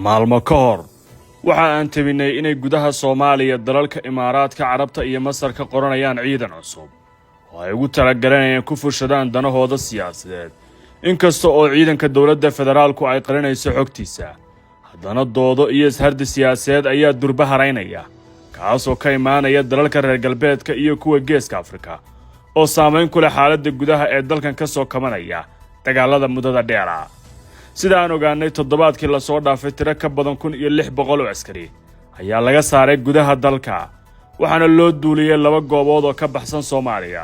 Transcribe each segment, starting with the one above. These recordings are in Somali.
maalmo ka hor waxa aan tabinay inay gudaha Soomaaliya dalalka Imaaraadka Carabta iyo Masar ka qoranayaan ciidan cusub oo ay ugu talagaleen ku fushadaan danahooda siyaasadeed inkasta oo ciidanka dawladda federaalku ay qarinayso xogtiisa haddana doodo iyo ishardi siyaasadeed ayaa durba haraynaya kaasoo ka imaanaya dalalka reer galbeedka iyo kuwa geeska Afrika oo saameyn ku leh xaaladda gudaha ee dalkan ka soo kabanaya dagaalada muddada dheer ah sida aan ogaanay toddobaadkii la soo dhaafay tiro ka badan 1600 oo askari ayaa laga saaray gudaha dalka waxaana loo duuliyay laba goobood oo ka baxsan Soomaaliya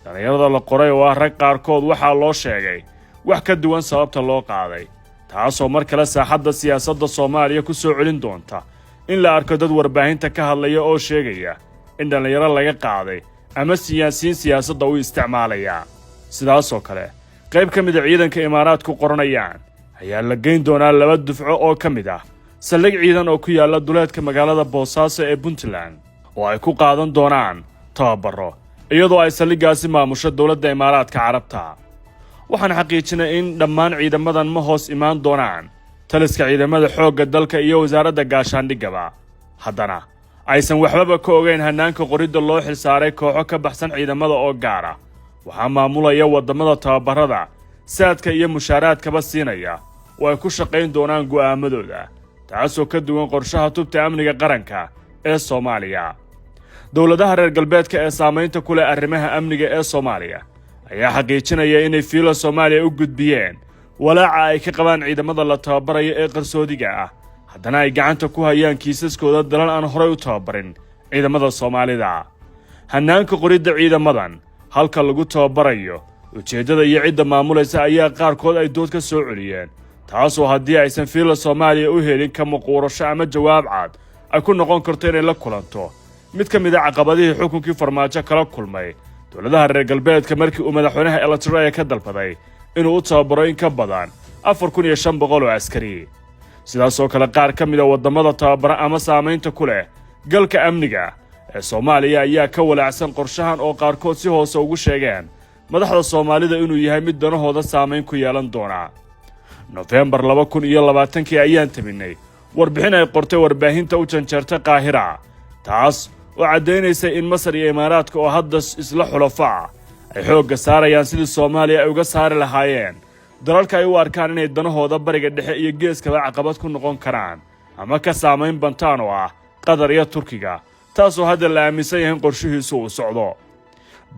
dhalinyarada la qoray oo rag qaarkood waxaa loo sheegay wax ka duwan sababta loo qaaday taasoo mar kale saaxadda siyaasadda Soomaaliya ku soo celin doonta in la arko dad warbaahinta ka hadlaya oo sheegaya in dhalinyaro laga qaaday ama siyaasiyiin siyaasadda u isticmaalaya sidaas oo kale qayb ka mid ah ciidanka Imaaraadku qoranayaan ayaa la geyn doonaa laba dufco oo ka mid ah saldhig ciidan oo ku yaala duleedka magaalada Boosaaso ee Puntland oo ay ku qaadan doonaan tababaro iyadoo ay saldhigaasi maamusho dawladda Imaaraadka Carabta waxaan xaqiijinay in dhammaan ciidamadan ma hoos imaan doonaan taliska ciidamada xoogga dalka iyo wasaaradda gaashaandhigaba haddana aysan waxba ka ogeyn hanaanka qoridda loo xilsaaray kooxo ka baxsan ciidamada oo gaar ah waxaa maamulaya wadamada tababarada saadka iyo mushaaraadkaba siinaya oo ay ku shaqayn doonaan go'aamadooda taasoo ka duwan qorshaha tubta amniga qaranka ee Soomaaliya dawladaha reer galbeedka ee saameynta ku leh arrimaha amniga ee Soomaaliya ayaa xaqiijinaya inay fiilo Soomaaliya u gudbiyeen walaaca ay ka qabaan ciidamada la tababarayo ee qarsoodiga ah haddana ay gacanta ku hayaan kiisaskooda dalal aan horey u tababarin ciidamada Soomaalida hanaanka qoridda ciidamadan halka lagu tababarayo ujeedada iyo cidda maamulaysa ayaa qaarkood ay dood ka soo celiyeen taasoo haddii aysan fiilo Soomaaliya u helin ka muquurasho ama jawaab cad ay ku noqon karto inay la kulanto mid ka mid ah caqabadihii xukunkii farmaajo kala kulmay dawladaha reer galbeedka markii uu madaxweynaha Eritrea ka dalbaday inuu u tababaro in ka badan 4500 oo askari sidaas oo kale qaar ka mid ah wadamada tababara ama saameynta ku leh galka amniga ee Soomaaliya ayaa ka walaacsan qorshahan oo qaarkood si hoose ugu sheegeen madaxda Soomaalida inuu yahay mid danahooda saameyn ku yeelan doona November 2020 ayaan tabinay warbixin ay qortay warbaahinta u janjeerta Qaahira taas oo cadeynaysa in Masar iyo Imaaraadka oo hadda isla xulafaa ay xoogga saarayaan sidii Soomaaliya ay uga saari lahaayeen dalalka ay u arkaan inay danahooda bariga dhexe iyo geeskaba caqabad ku noqon karaan ama ka saameyn bantaan oo ah Qatar iyo Turkiga taasoo hadda la aaminsan yahay qorshihiisu uu socdo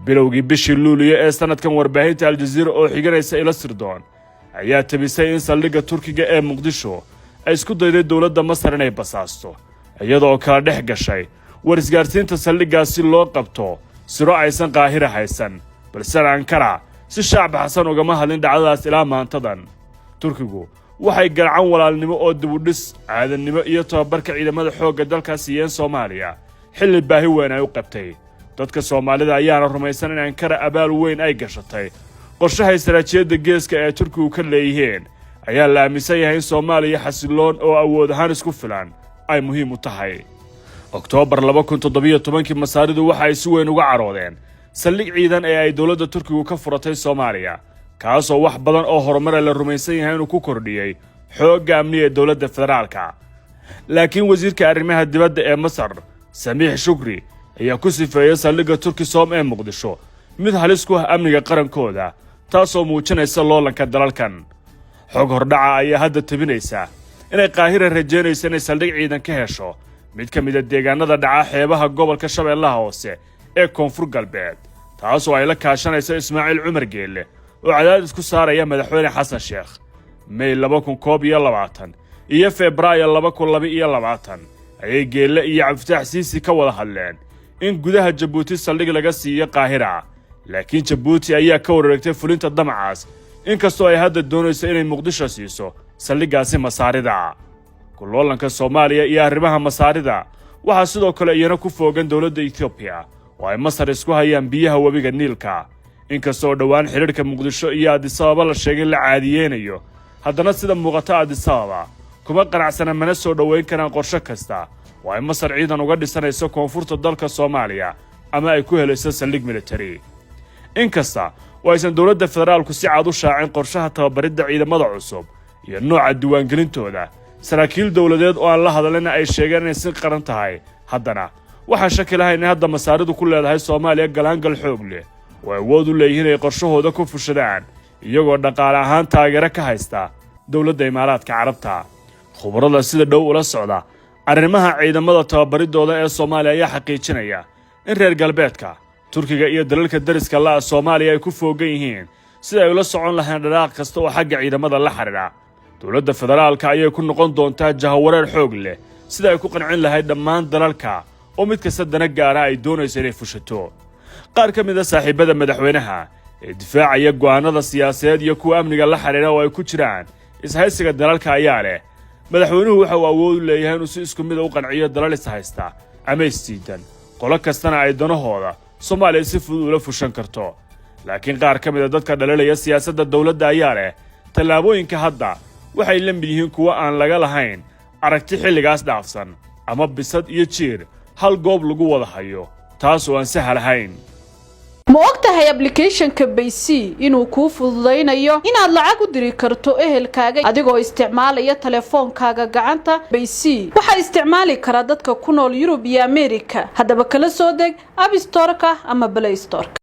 bilowgii bishii Luulyo ee sanadkan warbaahinta Al Jazeera oo xiganaysa ila sirdoon ayaa tabisay in saldhigga Turkiga ee Muqdisho ay isku dayday dawladda Masar inay basaasto iyadoo kala dhex gashay warisgaarsiinta saldhiggaasi loo qabto siro aysan Qaahira haysan balse Ankara si shacab xasan uga hadlin dhacdadaas ilaa maantadan Turkigu waxay gacan walaalnimo oo dib u dhis aadanimo iyo tababarka ciidamada xoogga dalka siiyeen Soomaaliya xilli baahi weyn ay u qabtay dadka Soomaalida ayaana rumaysan in Ankara abaal weyn ay gashatay qorshaha istaraatiijiyadda geeska ee Turkigu ka leeyeen ayaa la aaminsan yahay in Soomaaliya xasiloon oo awood ahaan isku filan ay muhiim u tahay October 2017 Masaaridu waxa ay si weyn uga caroodeen saldhig ciidan ee ay dawladda Turkigu ka furatay Soomaaliya kaasoo wax badan oo horumar la rumaysan yahay inuu ku kordhiyay xoogga amniga ee dawladda federaalka laakiin wasiirka arrimaha dibadda ee Masar Samiix Shukri ayaa ku sifeeyay saldhigga Turkisom ee Muqdisho mid halis ku ah amniga qarankooda taasoo muujinaysa loolanka dalalkan xog hordhaca ayaa hadda tabinaysa inay Qaahira rajeynayso inay saldhig ciidan ka hesho mid ka mid ah deegaanada dhaca xeebaha gobolka Shabeellaha Hoose ee Koonfur Galbeed taasoo ay la kaashanayso Ismaaciil Cumar Geelle oo cadaadis ku saaraya madaxweyne Xasan Sheekh May 2021 iyo Febraayo 2022 ayay Geelle iyo Cabdifatax Siisi ka wada hadleen in gudaha Jabuuti saldhig laga siiyo Qaahira laakiin Jabuuti ayaa ka wareegtay fulinta damacaas inkastoo ay hadda doonayso inay Muqdisho siiso saldhigaasi Masaarida kuloolanka Soomaaliya iyo arrimaha Masaarida waxa sidoo kale iyana ku foogan dawladda Ethiopia oo ay Masar isku hayaan biyaha wabiga Niilka inkastoo dhawaan xiriirka Muqdisho iyo Addis Ababa la sheegay la caadiyeenayo haddana sida muuqata Addis Ababa kuma qanacsana mana soo dhaweyn karaan qorshe kasta oo ay Masar ciidan uga dhisanayso koonfurta dalka Soomaaliya ama ay ku helayso saldhig military inkasta oo aysan dawladda federaalku si cad u shaacin qorshaha tababaridda ciidamada cusub iyo nooca diiwaangelintooda saraakiil dowladeed oo aan la hadalina ay sheegeen inay si qaran tahay haddana waxaan shaki lahayn in hadda masaaridu ku leedahay Soomaaliya galaangal xoog leh oo awood u leeyihiin ay qorshahooda ku fushadaan iyagoo dhaqaale ahaan taageero ka haysta dowladda Imaaraadka Carabta khubarada sida dhow ula socda arrimaha ciidamada tababaridooda ee Soomaaliya ayaa xaqiijinaya in reer galbeedka Turkiga iyo dalalka dariska la Soomaaliya ay ku foogan yihiin sida ay ula socon lahayn dhaqaaq kasta oo xagga ciidamada la xiriira dowladda federaalka ayay ku noqon doontaa jahawareer xoog leh sida ay ku qancin lahayd dhammaan dalalka oo mid kasta dana gaara ay doonayso inay fushato qaar ka mid ah saaxiibada madaxweynaha ee difaacaya go'aanada siyaasadeed iyo kuwa amniga la xiriira oo ay ku jiraan ishaysiga dalalka ayaa leh madaxweynuhu waxa uu awood u leeyahay inuu si isku mid ah u qanciyo dalal ishaysta ama isdiidan qolo kastana ay danahooda Soomaaliya si fudud ula fushan karto laakiin qaar ka mid ah dadka dhalalaya siyaasadda dawladda ayaa leh tallaabooyinka hadda waxay la mid yihiin kuwa aan laga lahayn aragti xilligaas dhaafsan ama bisad iyo jiir hal goob lagu wada hayo taas oo aan sahal ahayn ma ogtahay application-ka Baysi inuu kuu fududeynayo inaad lacag u diri karto ehelkaaga adigoo isticmaalaya telefoonkaaga gacanta Baysi waxa isticmaali kara dadka ku nool Yurub iyo Ameerika haddaba kala soo deg App Store-ka ama Play Store-ka